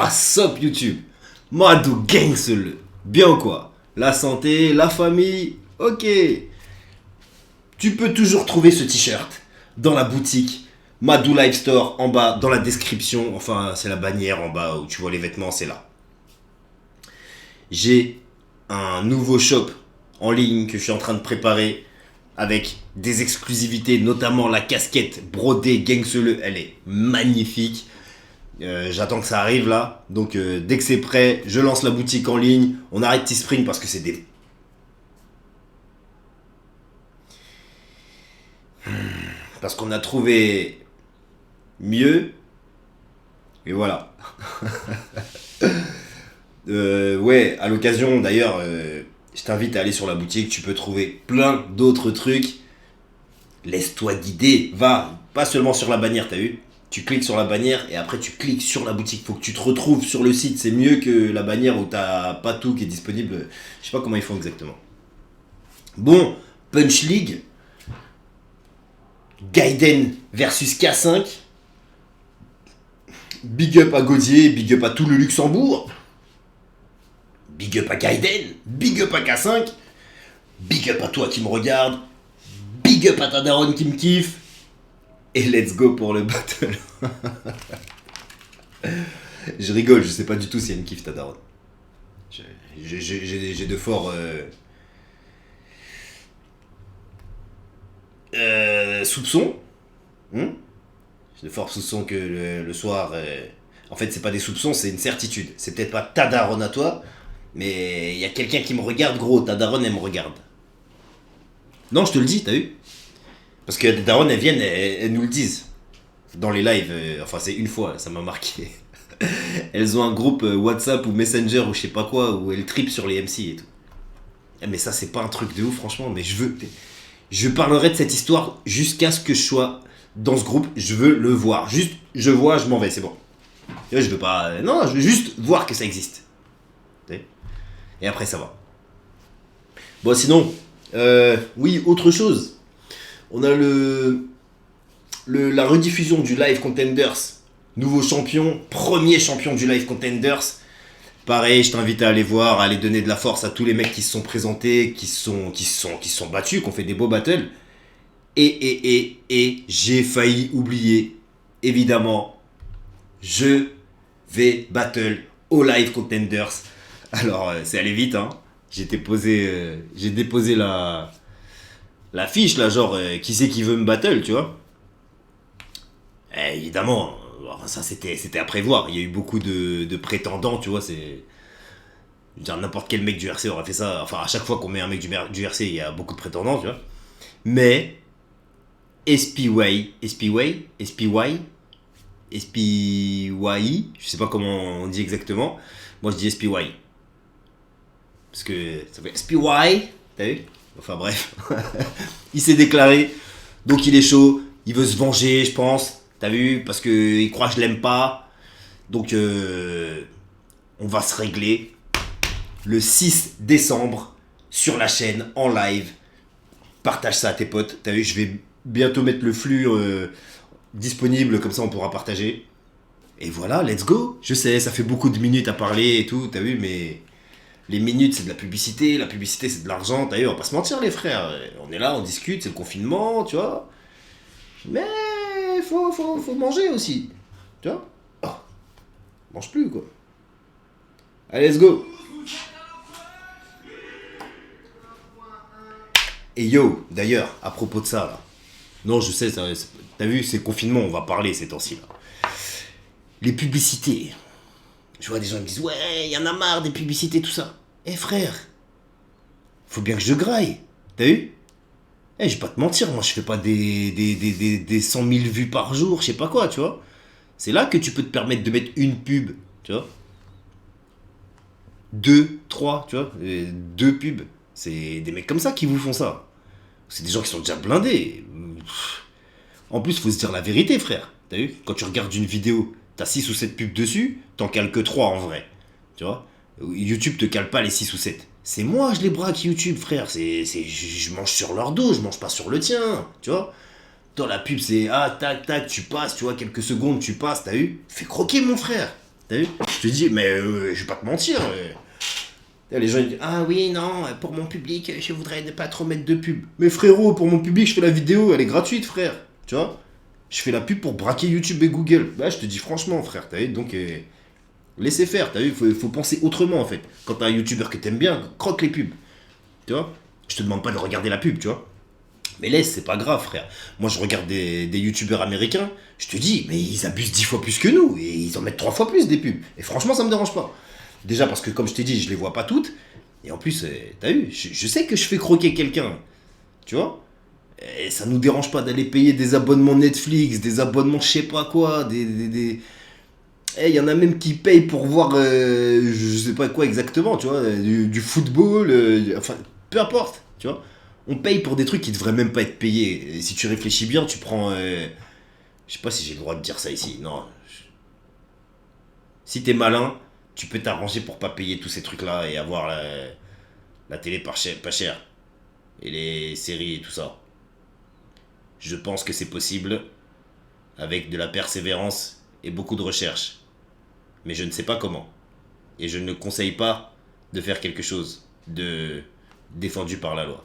What's up YouTube? Madou gang seul. Bien ou quoi? La santé, la famille, ok. Tu peux toujours trouver ce t-shirt dans la boutique Madou Live Store en bas, dans la description. Enfin, c'est la bannière en bas où tu vois les vêtements, c'est là. J'ai un nouveau shop en ligne que je suis en train de préparer avec des exclusivités, notamment la casquette brodée Gangseleux. Elle est magnifique. J'attends que ça arrive là. Donc dès que c'est prêt, je lance la boutique en ligne. On arrête Teespring parce que c'est des... Parce qu'on a trouvé mieux. Et voilà. Ouais, à l'occasion d'ailleurs, je t'invite à aller sur la boutique. Tu peux trouver plein d'autres trucs. Laisse-toi guider. Va, pas seulement sur la bannière, t'as vu? Tu cliques sur la bannière et après tu cliques sur la boutique. Faut que tu te retrouves sur le site. C'est mieux que la bannière où t'as pas tout qui est disponible. Je sais pas comment ils font exactement. Bon, Punch League. Gaiden versus K5. Big up à Gaudier, big up à tout le Luxembourg. Big up à Gaiden, big up à K5. Big up à toi qui me regarde. Big up à ta daronne qui me kiffe. Et let's go pour le battle. Je rigole, je sais pas du tout si elle me kiffe ta daronne. J'ai de forts soupçons. J'ai de forts soupçons que le soir... En fait, c'est pas des soupçons, c'est une certitude. C'est peut-être pas ta daronne à toi, mais il y a quelqu'un qui me regarde, gros. Ta daronne, elle me regarde. Non, je te le dis, t'as vu? Parce que des darons, elles viennent, elles nous le disent. Dans les lives, enfin c'est une fois, ça m'a marqué. Elles ont un groupe WhatsApp ou Messenger ou je sais pas quoi, où elles tripent sur les MC et tout. Mais ça, c'est pas un truc de ouf, franchement, mais je parlerai de cette histoire jusqu'à ce que je sois dans ce groupe. Je veux le voir. Juste, je vois, je m'en vais, c'est bon. Je veux pas... Non, je veux juste voir que ça existe. Et après, ça va. Bon, sinon, oui, autre chose. On a la rediffusion du Live Contenders. Nouveau champion, premier champion du Live Contenders. Pareil, je t'invite à aller voir, à aller donner de la force à tous les mecs qui se sont présentés, qui se sont battus, qui ont fait des beaux battles. Et j'ai failli oublier, évidemment, je vais battle au Live Contenders. Alors, c'est allé vite, hein. J'ai déposé la fiche là, genre qui c'est qui veut me battle, tu vois. Évidemment, ça c'était à prévoir. Il y a eu beaucoup de prétendants, tu vois. C'est genre n'importe quel mec du RC aurait fait ça. Enfin, à chaque fois qu'on met un mec du RC, il y a beaucoup de prétendants, tu vois. Mais SPY, je sais pas comment on dit exactement. Moi je dis SPY parce que ça fait SPY, t'as vu? Enfin bref, il s'est déclaré, donc il est chaud, il veut se venger, je pense, t'as vu, parce qu'il croit que je l'aime pas, donc on va se régler le 6 décembre sur la chaîne, en live, partage ça à tes potes, t'as vu, je vais bientôt mettre le flux disponible, comme ça on pourra partager, et voilà, let's go, je sais, ça fait beaucoup de minutes à parler et tout, t'as vu, mais... Les minutes, c'est de la publicité c'est de l'argent, t'as vu, on va pas se mentir les frères, on est là, on discute, c'est le confinement, tu vois. Mais faut manger aussi, tu vois. Oh, mange plus quoi. Allez, let's go. Et yo, d'ailleurs, à propos de ça là, non je sais, t'as vu, c'est le confinement, on va parler ces temps-ci là. Les publicités. Je vois des gens qui me disent, ouais, y en a marre des publicités, tout ça. Eh frère, faut bien que je graille. T'as vu? Je vais pas te mentir, moi je fais pas des 100 000 vues par jour, je sais pas quoi, tu vois. C'est là que tu peux te permettre de mettre une pub, tu vois. 2, 3, tu vois. 2 pubs. C'est des mecs comme ça qui vous font ça. C'est des gens qui sont déjà blindés. En plus, faut se dire la vérité, frère. T'as vu? Quand tu regardes une vidéo, t'as 6 ou 7 pubs dessus, t'en cales que 3 en vrai. Tu vois? YouTube te cale pas les 6 ou 7. C'est moi, je les braque YouTube, frère. Je mange sur leur dos, je mange pas sur le tien. Tu vois? Toi, la pub, c'est tac, tac, tu passes, tu vois, quelques secondes, tu passes, t'as vu? Fais croquer, mon frère. T'as vu? Je te dis, mais je vais pas te mentir. Les gens ils disent, ah oui, non, pour mon public, je voudrais ne pas trop mettre de pub. Mais frérot, pour mon public, je fais la vidéo, elle est gratuite, frère. Tu vois? Je fais la pub pour braquer YouTube et Google. Bah, je te dis franchement, frère, t'as vu? Donc, laissez faire, t'as vu? Faut penser autrement, en fait. Quand t'as un YouTuber que t'aimes bien, croque les pubs. Tu vois? Je te demande pas de regarder la pub, tu vois? Mais laisse, c'est pas grave, frère. Moi, je regarde des youtubeurs américains, je te dis, mais ils abusent 10 fois plus que nous, et ils en mettent 3 fois plus des pubs. Et franchement, ça me dérange pas. Déjà parce que, comme je t'ai dit, je les vois pas toutes, et en plus, t'as vu, je sais que je fais croquer quelqu'un, tu vois? Et ça nous dérange pas d'aller payer des abonnements Netflix, des abonnements je sais pas quoi, il y en a même qui payent pour voir, je sais pas quoi exactement, tu vois, du football, enfin, peu importe, tu vois. On paye pour des trucs qui devraient même pas être payés. Et si tu réfléchis bien, tu prends... je sais pas si j'ai le droit de dire ça ici. Non. Si t'es malin, tu peux t'arranger pour pas payer tous ces trucs-là et avoir la télé pas cher. Et les séries et tout ça. Je pense que c'est possible avec de la persévérance et beaucoup de recherche. Mais je ne sais pas comment. Et je ne conseille pas de faire quelque chose de défendu par la loi.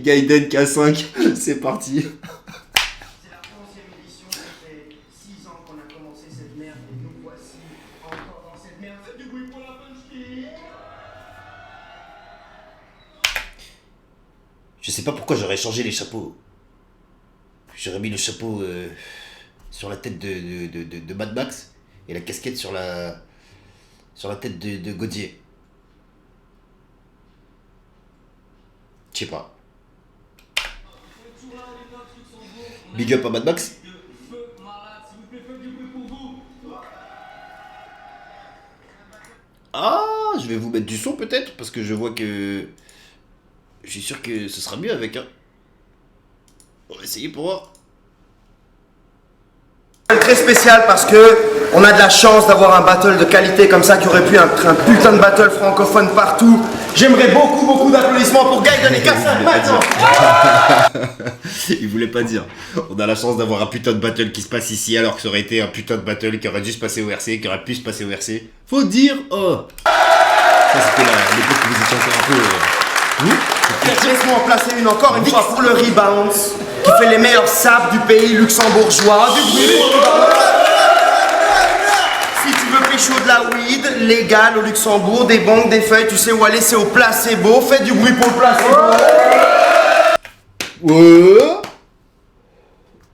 Gaiden K5, c'est parti. C'est la 11e édition, ça fait 6 ans qu'on a commencé cette merde et nous voici encore dans cette merde. Faites du bruit pour la punchline. Je sais pas pourquoi j'aurais changé les chapeaux. J'aurais mis le chapeau sur la tête de Mad Max et la casquette sur la tête de Godier. Je sais pas. Big up à Mad Max. Ah, je vais vous mettre du son peut-être parce que je vois que je suis sûr que ce sera mieux avec. Hein. On va essayer pour voir. Très spécial parce que on a de la chance d'avoir un battle de qualité comme ça qui aurait pu être un putain de battle francophone partout. J'aimerais beaucoup d'applaudissements pour Gaiden et K5 maintenant. Il voulait pas dire. On a la chance d'avoir un putain de battle qui se passe ici alors que ça aurait été un putain de battle qui aurait dû se passer au RC, qui aurait pu se passer au RC. Faut dire oh. Ça c'était l'époque où vous étiez encore un peu. Laisse-moi en placer une encore une fois pour le Rebound qui fait les meilleurs saps du pays luxembourgeois. Du bruit pour le Rebound. Si tu veux pécho de la weed légale au Luxembourg, des bongs, des feuilles, tu sais où aller, c'est au placebo. Fais du bruit pour le placebo. Ouais.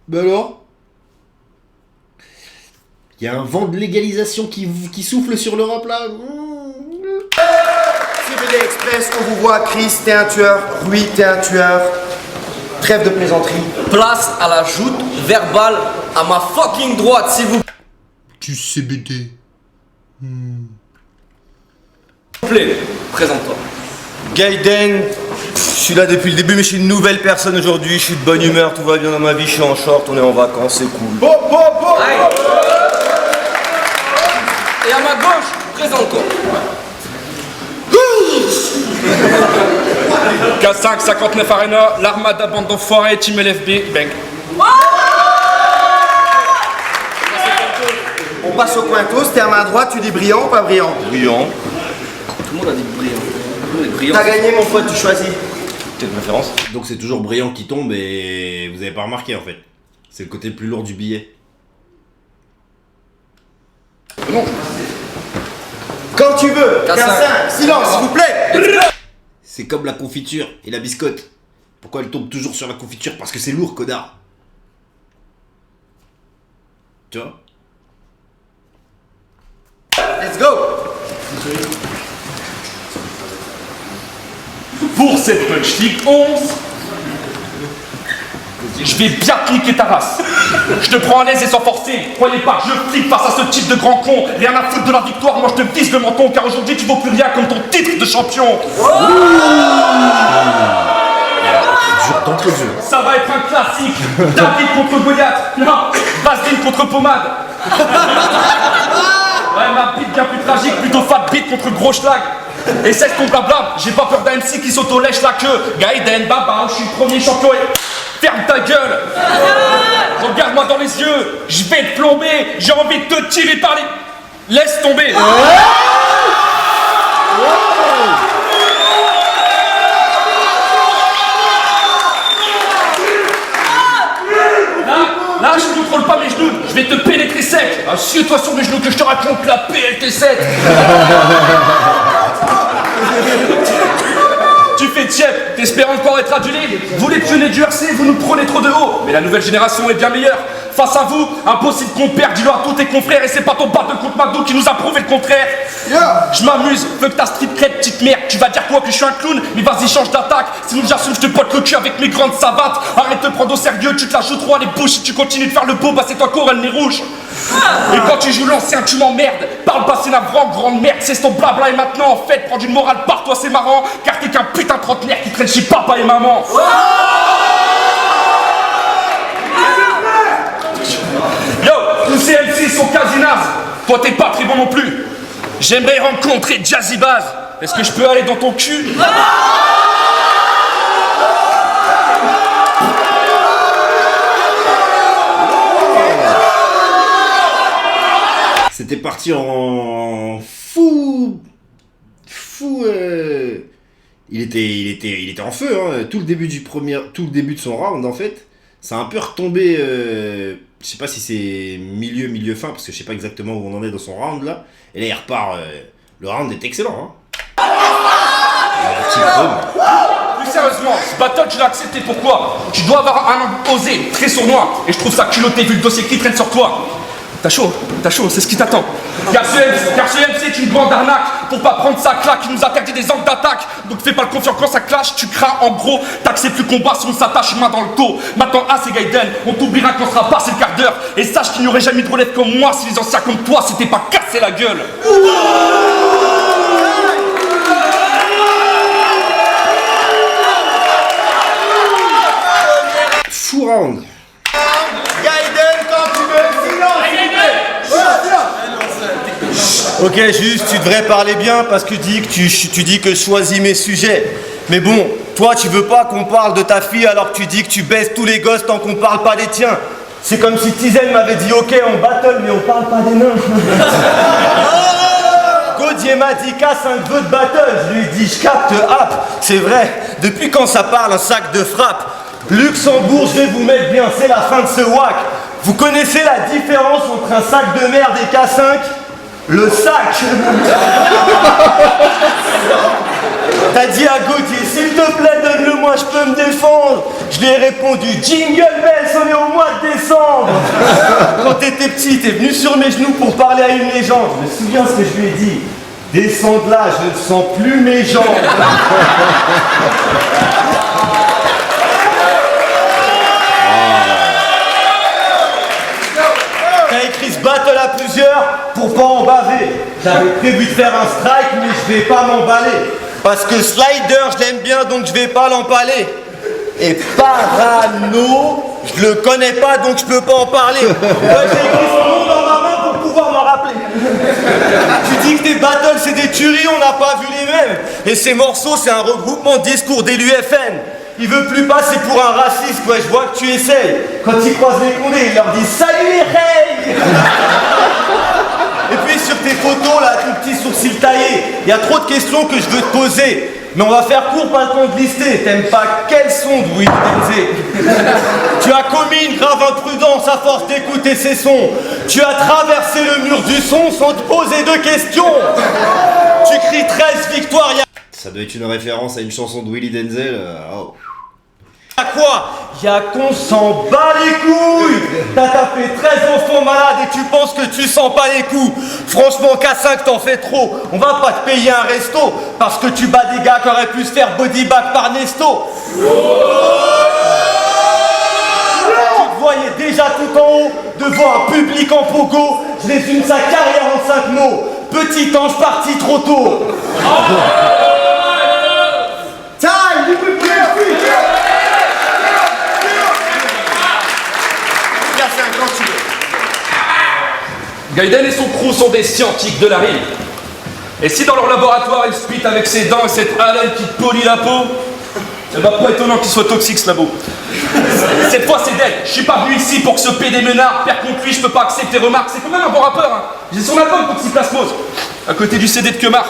Ben alors? Il y a un vent de légalisation qui souffle sur l'Europe là. CBD Express, on vous voit, Chris, t'es un tueur, Rui, t'es un tueur. Trêve de plaisanterie. Place à la joute verbale à ma fucking droite, s'il vous Tu CBD. plaît. Présente-toi. Gaiden, je suis là depuis le début, mais je suis une nouvelle personne aujourd'hui. Je suis de bonne humeur, tout va bien dans ma vie, je suis en short, on est en vacances, c'est cool. Aïe. Et à ma gauche, présente-toi. K5, 59 Arena, l'armada bande d'enfoirés, Team LFB, bang. On passe au Quintos, t'es à ma droite, tu dis brillant ou pas brillant? Brillant. Tout le monde a dit brillant. Tout le monde est brillant. T'as gagné mon pote, tu choisis. T'as une préférence? Donc c'est toujours brillant qui tombe et vous avez pas remarqué en fait. C'est le côté le plus lourd du billet. Non. Quand tu veux, K5. K5, silence s'il vous plaît. C'est comme la confiture et la biscotte. Pourquoi elle tombe toujours sur la confiture? Parce que c'est lourd, connard. Tu vois? Let's go. Pour cette Punch League 11, je vais bien cliquer ta race. Je te prends à l'aise et sans forcer. Croyez pas, je flippe face à ce type de grand con. Rien à foutre de la victoire, moi je te vise le menton. Car aujourd'hui tu vaux plus rien comme ton titre de champion. Dur d'entre jeu. Ça va être un classique. David contre Goliath. Non, Vaseline contre pommade. Ouais, ma bite bien plus tragique, plutôt fat bite contre gros schlag. Et cesse ton blabla, j'ai pas peur d'un MC qui s'auto-lèche la queue. Gaiden, Baba, je suis le premier champion et... Ferme ta gueule. Regarde-moi dans les yeux, je vais te plomber, j'ai envie de te tirer par les... Laisse tomber. Là, je ne contrôle pas mes genoux, je vais te pénétrer sec. Assieds-toi sur mes genoux que je te raconte la PLT7. Tu fais tiep, t'espères encore être adulé. Vous les pionniers du RC, vous nous prenez trop de haut. Mais la nouvelle génération est bien meilleure. Face à vous, impossible qu'on perde, dis-le à tous tes confrères. Et c'est pas ton battle contre McDo qui nous a prouvé le contraire. Je m'amuse, veux que ta street cred, petite merde. Tu vas dire quoi, que je suis un clown? Mais vas-y, change d'attaque. Sinon j'assume, je te pote le cul avec mes grandes savates. Arrête de te prendre au sérieux, tu te la joues trop à les bouches. Si tu continues de faire le beau, bah c'est toi qui auras le nez rouge. Et quand tu joues l'ancien, tu m'emmerdes. Parle pas, c'est la grande merde. C'est ton blabla et maintenant, en fait, prendre une morale par toi, c'est marrant. Car t'es qu'un putain de trentenaire qui traîne chez papa et maman. Yo, tous ces MC sont quasi nazes. Toi t'es pas très bon non plus. J'aimerais rencontrer Jazzy Baz. Est-ce que je peux aller dans ton cul? C'était parti en fou. Il était en feu, hein. Tout le début de son round en fait. Ça a un peu retombé. Je sais pas si c'est milieu fin, parce que je sais pas exactement où on en est dans son round là. Et là il repart. Le round est excellent, hein. Plus sérieusement, ce battle tu l'as accepté, pourquoi? Tu dois avoir un homme osé, très sournois. Et je trouve ça culotté vu le dossier qui traîne sur toi. T'as chaud, c'est ce qui t'attend. Car ce MC est une grande arnaque. Pour pas prendre sa claque, il nous interdit des angles d'attaque. Donc fais pas le confiant quand ça clash, tu crains en gros. T'acceptes le combat si on s'attache main dans le dos. Maintenant, c'est Gaiden, on t'oubliera quand sera passé le quart d'heure. Et sache qu'il n'y aurait jamais de relève comme moi si les anciens comme toi s'étaient pas cassé la gueule. Fou round. Gaiden, quand tu veux, silence. Ok, juste, tu devrais parler bien parce que tu dis que je choisis mes sujets. Mais bon, toi, tu veux pas qu'on parle de ta fille alors que tu dis que tu baisses tous les gosses tant qu'on parle pas des tiens. C'est comme si Tizen m'avait dit ok, on battle, mais on parle pas des nains. Gaudier m'a dit K5 veut de battle. Je lui ai dit, je capte app. C'est vrai, depuis quand ça parle un sac de frappe? Luxembourg, je vais vous mettre bien, c'est la fin de ce wack. Vous connaissez la différence entre un sac de merde et K5? Le sac. T'as dit à Gauthier, s'il te plaît, donne-le-moi, je peux me défendre. Je lui ai répondu, Jingle Bells, on est au mois de décembre. Quand t'étais petit, t'es venu sur mes genoux pour parler à une légende. Je me souviens ce que je lui ai dit. Descends de là, je ne sens plus mes jambes. Écrit ce battle à plusieurs pour pas en baver. J'avais prévu de faire un strike mais je vais pas m'emballer. Parce que Slider je l'aime bien donc je vais pas l'empaler. Et Parano, je le connais pas donc je peux pas en parler. J'ai écrit son nom dans ma main pour pouvoir m'en rappeler. Tu dis que tes battles c'est des tueries, on n'a pas vu les mêmes. Et ces morceaux c'est un regroupement de discours des l'UFN. Il veut plus passer pour un raciste, ouais, je vois que tu essayes. Quand ils croisent les condés, ils leur disent salut les reilles. Et puis sur tes photos, là, tout petit sourcil taillé, il y a trop de questions que je veux te poser. Mais on va faire court, pas le temps de lister. T'aimes pas quel son de Willy Denzé? Tu as commis une grave imprudence à force d'écouter ces sons. Tu as traversé le mur du son sans te poser de questions. Tu cries 13 victoires, Ça doit être une référence à une chanson de Willy Denzel. Oh. À quoi? Y'a qu'on s'en bat les couilles. T'as tapé 13 enfants malades et tu penses que tu sens pas les coups. Franchement K5 t'en fais trop. On va pas te payer un resto parce que tu bats des gars qui auraient pu se faire bodybag par Nesto. Tu te voyais déjà tout en haut devant un public en pogo. Je résume sa carrière en 5 mots. Petit ange parti trop tôt. Time, you can play a free. Gaiden et son crew sont des scientifiques de la rime. Et si dans leur laboratoire ils spit avec ses dents et cette haleine qui polit la peau, c'est pas étonnant qu'il soit toxique ce labo. Cette fois c'est dead. Je suis pas venu ici pour que ce PD menard perd contre lui, je peux pas accepter tes remarques. C'est quand même un bon rappeur, hein. J'ai son album Toxiplasmose, à côté du CD de Kemar.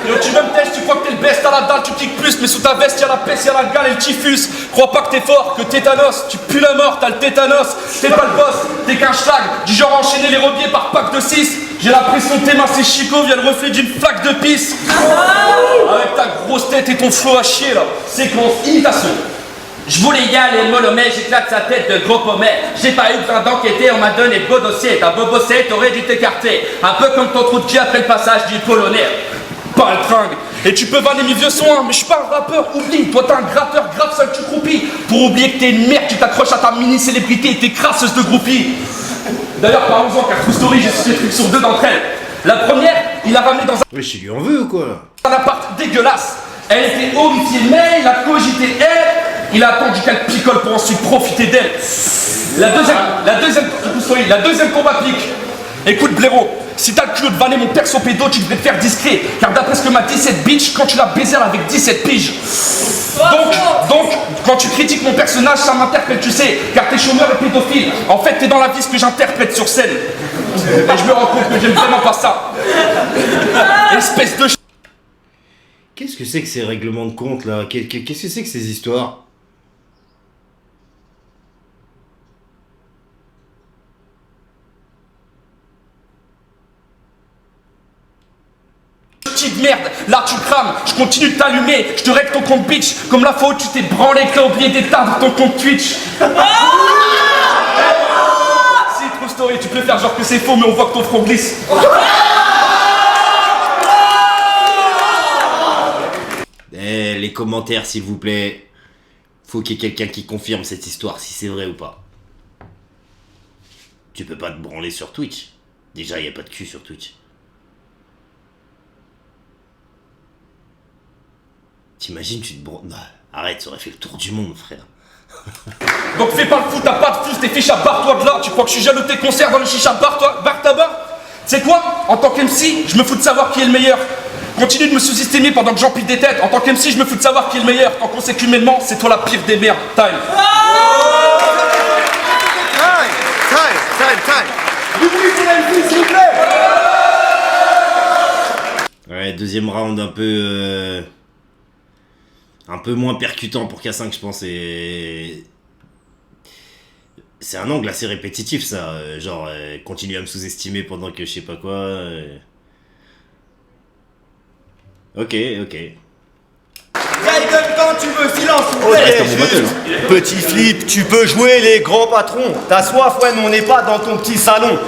Yo, tu veux me tester, tu crois que t'es le best à la dalle, tu kicks plus, mais sous ta veste y'a la peste, y'a la gale et le typhus. Crois pas que t'es fort, que tétanos, tu pues la mort, t'as le tétanos. T'es pas le boss, t'es qu'un schlag, du genre enchaîner les rebiers par pack de 6. J'ai l'impression que tes mains c'est Chico, vient le reflet d'une flaque de pisse. Avec ta grosse tête et ton flow à chier là. Séquence, imitation. Je voulais y aller molomé, j'éclate sa tête de gros pommet. J'ai pas eu besoin d'enquêter, on m'a donné le beau dossier. T'as beau bosser, t'aurais dû t'écarter. Un peu comme ton trou de cul après le passage du polonais. Pas le tringue. Et tu peux vanner mes vieux sons, hein, mais je suis pas un rappeur, oublie. Toi t'es un gratteur, grave seul tu croupis. Pour oublier que t'es une merde, tu t'accroches à ta mini-célébrité et t'es crasseuse de groupie. D'ailleurs, parlons-en, car True Story, j'ai su des trucs sur 2 d'entre elles. La première, il a ramené dans Ouais, je lui en veux ou quoi là? un appart dégueulasse. Elle était homicide, mais il a cogité elle. Il a attendu qu'elle picole pour ensuite profiter d'elle. La deuxième combat pique. Écoute blaireau, si t'as le culot de vanner mon perso pédo, tu devrais te faire discret. Car d'après ce que m'a dit cette bitch, quand tu l'as baisé elle avec 17 piges. Donc, quand tu critiques mon personnage, ça m'interpelle, tu sais. Car t'es chômeur et pédophile. En fait, t'es dans la vie ce que j'interprète sur scène. Et je me rends compte que j'aime vraiment pas ça. Espèce de... Qu'est-ce que c'est que ces règlements de compte là? Qu'est-ce que c'est que ces histoires? Petite merde, là tu crames, je continue de t'allumer, je te règle ton compte bitch, comme la fois où tu t'es branlé que t'as oublié d'éteindre ton compte Twitch. Si, True Story, tu peux faire genre que c'est faux, mais on voit que ton front glisse. Eh, les commentaires s'il vous plaît. Faut qu'il y ait quelqu'un qui confirme cette histoire, si c'est vrai ou pas. Tu peux pas te branler sur Twitch. Déjà, y a pas de cul sur Twitch. T'imagines, tu te branles... Bah, arrête, ça aurait fait le tour du monde, frère. Donc fais pas le fou, t'as pas de fous, t'es ficha, barre-toi de là. Tu crois que je suis jaloux de tes concerts dans le chicha, barre-toi, barre ta barre. Tu sais quoi? En tant qu'MC, je me fous de savoir qui est le meilleur. Continue de me sous-estimer pendant que j'empile des têtes. En tant qu'MC, je me fous de savoir qui est le meilleur. Tant qu'on sait qu'humainement, c'est toi la pire des merdes. Time. Ouais, deuxième round un peu moins percutant pour K5, je pense. Et c'est un angle assez répétitif, ça. Genre, continue à me sous-estimer pendant que je sais pas quoi. Ok. Quand tu veux, silence. reste dans mon battle, Petit flip, tu peux jouer les grands patrons. T'as soif, ouais, mais on n'est pas dans ton petit salon.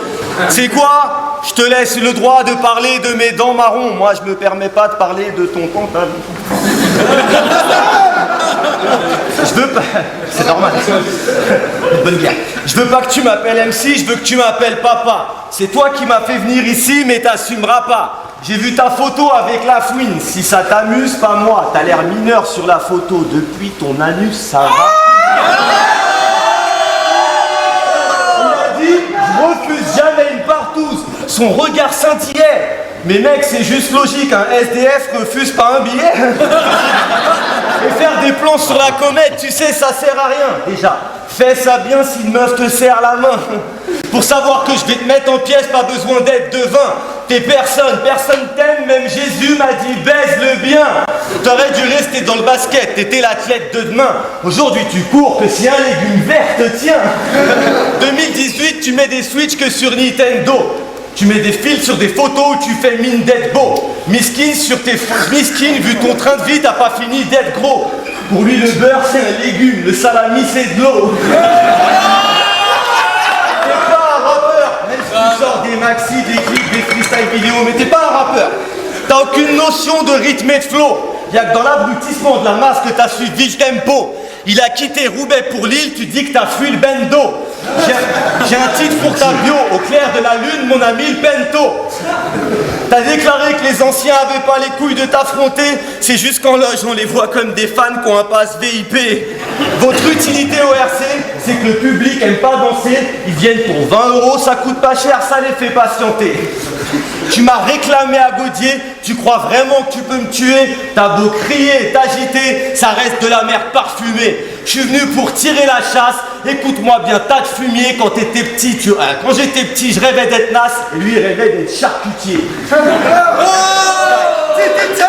C'est quoi? Je te laisse le droit de parler de mes dents marrons. Moi, je me permets pas de parler de ton pantalon. Je veux pas... C'est normal. Bonne guerre. Je veux pas que tu m'appelles MC, je veux que tu m'appelles papa. C'est toi qui m'as fait venir ici, mais t'assumeras pas. J'ai vu ta photo avec la fouine. Si ça t'amuse, pas moi. T'as l'air mineur sur la photo. Depuis ton anus, ça va. Il a dit, je refuse jamais une partouze. Son regard scintillait. Mais mec, c'est juste logique, un SDF refuse pas un billet. Et faire des plans sur la comète, tu sais, ça sert à rien. Déjà, fais ça bien si une meuf te serre la main. Pour savoir que je vais te mettre en pièces, pas besoin d'être devin. T'es personne t'aime, même Jésus m'a dit baise-le bien. T'aurais dû rester dans le basket, t'étais l'athlète de demain. Aujourd'hui tu cours que si un légume vert te tient. 2018, tu mets des switches que sur Nintendo. Tu mets des fils sur des photos où tu fais mine d'être beau. Miskin sur tes miskin, vu ton train de vie, t'as pas fini d'être gros. Pour lui, le beurre, c'est un légume, le salami, c'est de l'eau. T'es pas un rappeur, même si tu sors des maxi, des clips, des freestyle vidéo, mais t'es pas un rappeur. T'as aucune notion de rythme et de flow. Y'a que dans l'abrutissement de la masse que t'as suivi le tempo. Il a quitté Roubaix pour Lille, tu dis que t'as fui le bendo. J'ai un titre pour ta bio, au clair de la lune, mon ami le bento. T'as déclaré que les anciens avaient pas les couilles de t'affronter. C'est juste qu'en loge, on les voit comme des fans qui ont un pass VIP. Votre utilité au RC, c'est que le public aime pas danser, ils viennent pour 20 €, ça coûte pas cher, ça les fait patienter. Tu m'as réclamé à Gaudier, tu crois vraiment que tu peux me tuer? T'as beau crier, t'agiter, ça reste de la merde parfumée. Je suis venu pour tirer la chasse, écoute-moi bien, tas de fumier, quand t'étais petit, quand j'étais petit, je rêvais d'être naze, et lui il rêvait d'être charcutier. C'était time!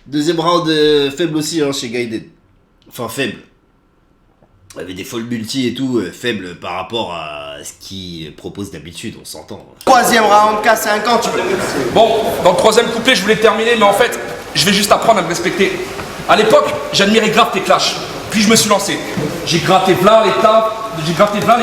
Deuxième round faible aussi hein, chez Gaiden. Enfin faible. Il avait des folles multi et tout, faible par rapport à ce qu'il propose d'habitude, on s'entend. Troisième round, K50. Bon, dans le troisième couplet, je voulais terminer, mais en fait, je vais juste apprendre à me respecter. À l'époque, j'admirais grave tes clashs. Puis je me suis lancé. J'ai gratté plein les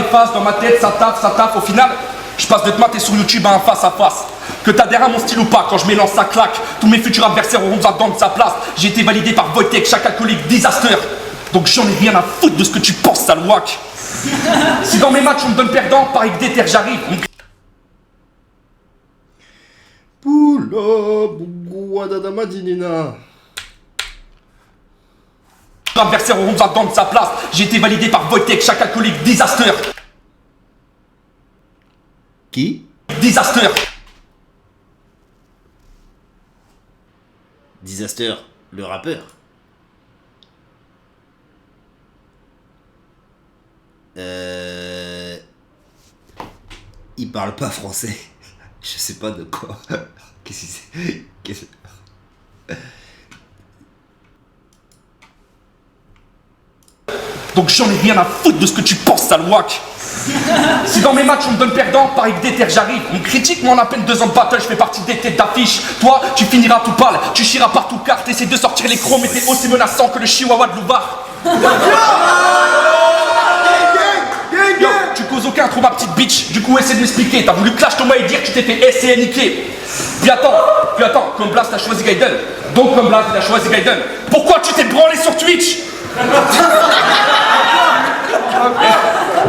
phases dans ma tête, ça taffe. Au final, je passe de te mater sur YouTube à un face à face. Que t'adhères à mon style ou pas, quand je m'élance ça claque. Tous mes futurs adversaires auront besoin de sa place. J'ai été validé par Wojtek, chaque alcoolique disaster. Donc j'en ai rien à foutre de ce que tu penses, sale wack. Si dans mes matchs on me donne perdant, pareil que déter j'arrive. Poula, Guadada Madinina. Les adversaires auront besoin de sa place. J'ai été validé par Wojtek, chaque alcoolique disaster. Qui? Disaster. Disaster, le rappeur. Il parle pas français. Je sais pas de quoi. Qu'est-ce que c'est? Donc j'en ai rien à foutre de ce que tu penses, sale wack. Si dans mes matchs on me donne perdant, pareil que déter j'arrive. On critique moi en à peine 2 ans de battle, je fais partie des têtes d'affiche. Toi, tu finiras tout pâle, tu chieras partout carte, essaie de sortir les chromes et t'es aussi menaçant que le chihuahua de Loubar. Yo, tu causes aucun trop ma petite bitch, du coup essaie de m'expliquer. T'as voulu clash Thomas et dire que tu t'es fait essayer niquer. Puis attends, comme Blast t'as choisi Gaiden. Donc comme Blast il a choisi Gaiden. Pourquoi tu t'es branlé sur Twitch?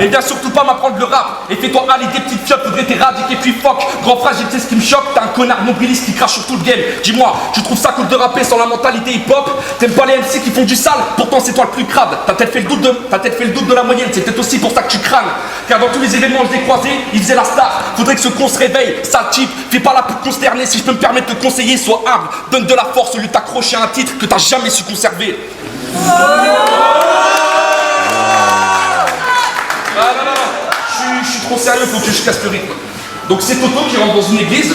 Et viens surtout pas m'apprendre le rap. Et fais-toi aller des petites fiottes, faudrait t'éradiquer puis fuck. Grand fragile, c'est ce qui me choque, t'es un connard mobiliste qui crache sur tout le game. Dis-moi, tu trouves ça cool de rapper sans la mentalité hip-hop? T'aimes pas les MC qui font du sale? Pourtant c'est toi le plus crade. T'as peut-être fait le doute de la moyenne, c'est peut-être aussi pour ça que tu crânes. Car dans tous les événements je l'ai croisé, il faisait la star. Faudrait que ce con se réveille, sale type. Fais pas la pute consternée, si je peux me permettre de te conseiller, sois humble. Donne de la force au lieu de t'accrocher à un titre que t'as jamais su conserver. Je suis trop sérieux, faut que je casse le rythme. Donc c'est Toto qui rentre dans une église.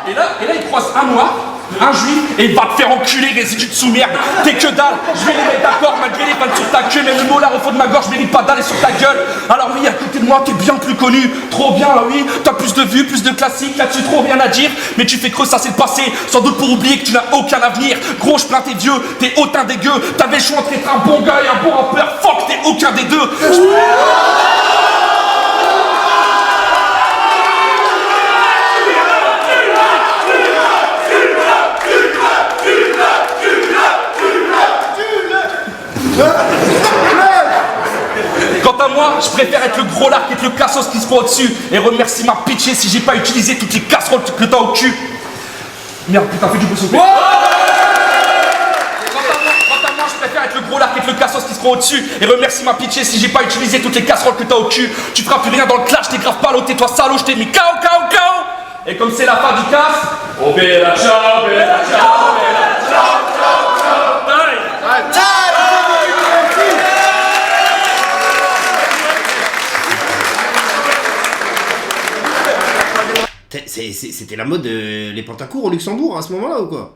Et là il croise un noir, un juif, et il va te faire enculer, résidu de sous-merde. T'es que dalle, je vais les mettre d'accord malgré les vannes sur ta queue, même le mot là au fond de ma gorge mérite pas d'aller sur ta gueule. Alors oui, à côté de moi, t'es bien plus connu, trop bien, oui, t'as plus de vues, plus de classiques, là-dessus trop rien à dire, mais tu fais creux, ça c'est le passé, sans doute pour oublier que tu n'as aucun avenir. Gros, je plains tes vieux, t'es hautain dégueu, t'avais le choix entre être un bon gars et un bon rappeur, fuck, t'es aucun des deux. Quant à moi, je préfère être le gros larc et le cassos qui se croit au-dessus. Et remercie ma pitié si j'ai pas utilisé toutes les casseroles que t'as au cul. Merde, putain, fais du bruit, s'il te plaît. Quant à moi, je préfère être le gros larc et le cassos qui se croit au-dessus. Et remercie ma pitié si j'ai pas utilisé toutes les casseroles que t'as au cul. Tu feras plus rien dans le clash, t'es grave pas l'autre, toi salaud, je t'ai mis KO. Et comme c'est la fin du casse, oh bella ciao, bella ciao, bella ciao, ciao, ciao. C'était la mode les pantacours au Luxembourg à ce moment-là ou quoi?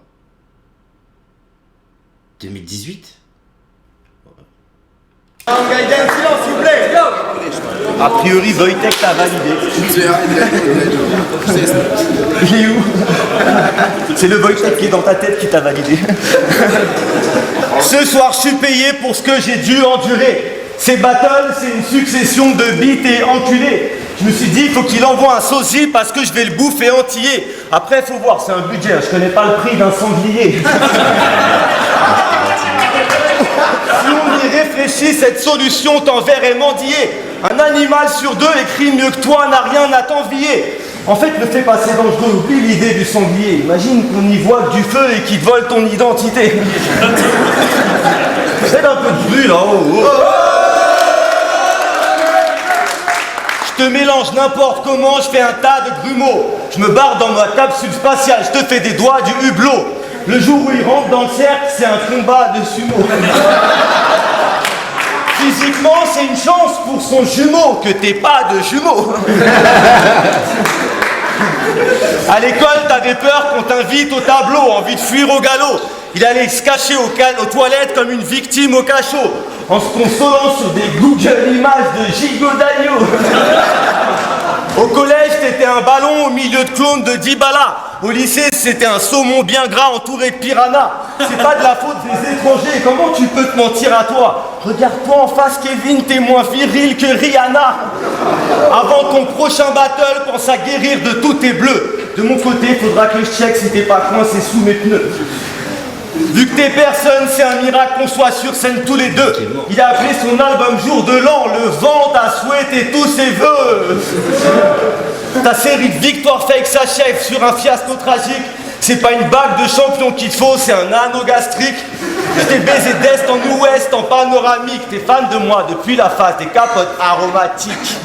2018? Gaiden, silence, s'il vous plaît. A priori, Wojtek t'a validé. Il est où? C'est le Wojtek qui est dans ta tête qui t'a validé. Ce soir, je suis payé pour ce que j'ai dû endurer. Ces battles, c'est une succession de bites et enculés. Je me suis dit, il faut qu'il envoie un sosie parce que je vais le bouffer entier. Après, faut voir, c'est un budget, je connais pas le prix d'un sanglier. Si on y réfléchit, cette solution t'enverrait mendier. Un animal sur 2 écrit mieux que toi n'a rien à t'envier. En fait, le fait passer dangereux, oublie l'idée du sanglier. Imagine qu'on y voit que du feu et qu'il te vole ton identité. Faites un peu de bruit là-haut. Je te mélange n'importe comment, je fais un tas de grumeaux. Je me barre dans ma capsule spatiale, je te fais des doigts du hublot. Le jour où il rentre dans le cercle, c'est un combat de sumo. Physiquement, c'est une chance pour son jumeau que t'aies pas de jumeaux. À l'école, t'avais peur qu'on t'invite au tableau, envie de fuir au galop. Il allait se cacher aux toilettes comme une victime au cachot, en se consolant sur des Google Images de gigot d'agneau. Au collège, t'étais un ballon au milieu de clones de Dybala. Au lycée, c'était un saumon bien gras entouré de piranhas. C'est pas de la faute des étrangers, comment tu peux te mentir à toi? Regarde-toi en face, Kevin, t'es moins viril que Rihanna. Avant ton prochain battle, pense à guérir de tous tes bleus. De mon côté, faudra que je check si t'es pas coincé sous mes pneus. Vu que t'es personne, c'est un miracle qu'on soit sur scène tous les deux. Il a appelé son album Jour de l'an, le vent t'a souhaité tous ses vœux. Ta série de victoires fake s'achève sur un fiasco tragique. C'est pas une bague de champion qu'il te faut, c'est un anneau gastrique. Je t'ai baisé d'est en ouest, en panoramique. T'es fan de moi depuis la phase des capotes aromatiques.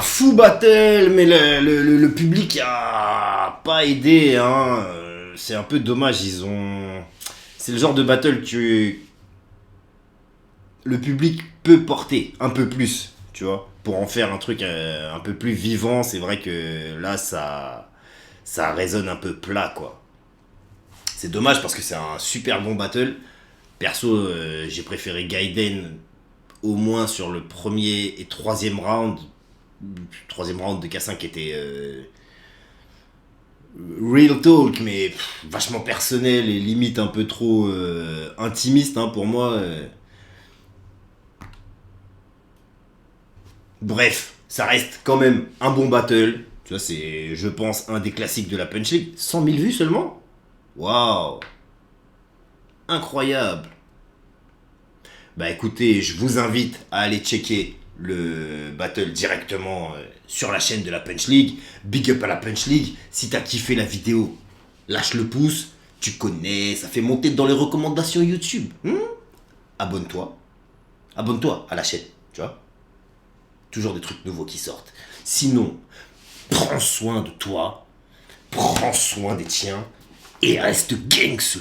Fou battle, mais le public a pas aidé, hein. C'est un peu dommage, c'est le genre de battle que le public peut porter un peu plus, tu vois, pour en faire un truc un peu plus vivant. C'est vrai que là, ça résonne un peu plat, quoi. C'est dommage parce que c'est un super bon battle. Perso, j'ai préféré Gaiden au moins sur le premier et troisième round. Troisième round de K5 était real talk, mais vachement personnel et limite un peu trop intimiste, hein, pour moi. Bref, ça reste quand même un bon battle. Tu vois, c'est, je pense, un des classiques de la Punch League. 100 000 vues seulement? Waouh! Incroyable! Bah écoutez, je vous invite à aller checker le battle directement sur la chaîne de la Punch League. Big up à la Punch League. Si t'as kiffé la vidéo, lâche le pouce. Tu connais, ça fait monter dans les recommandations YouTube. Abonne-toi. Abonne-toi à la chaîne, tu vois. Toujours des trucs nouveaux qui sortent. Sinon, prends soin de toi. Prends soin des tiens. Et reste gangster.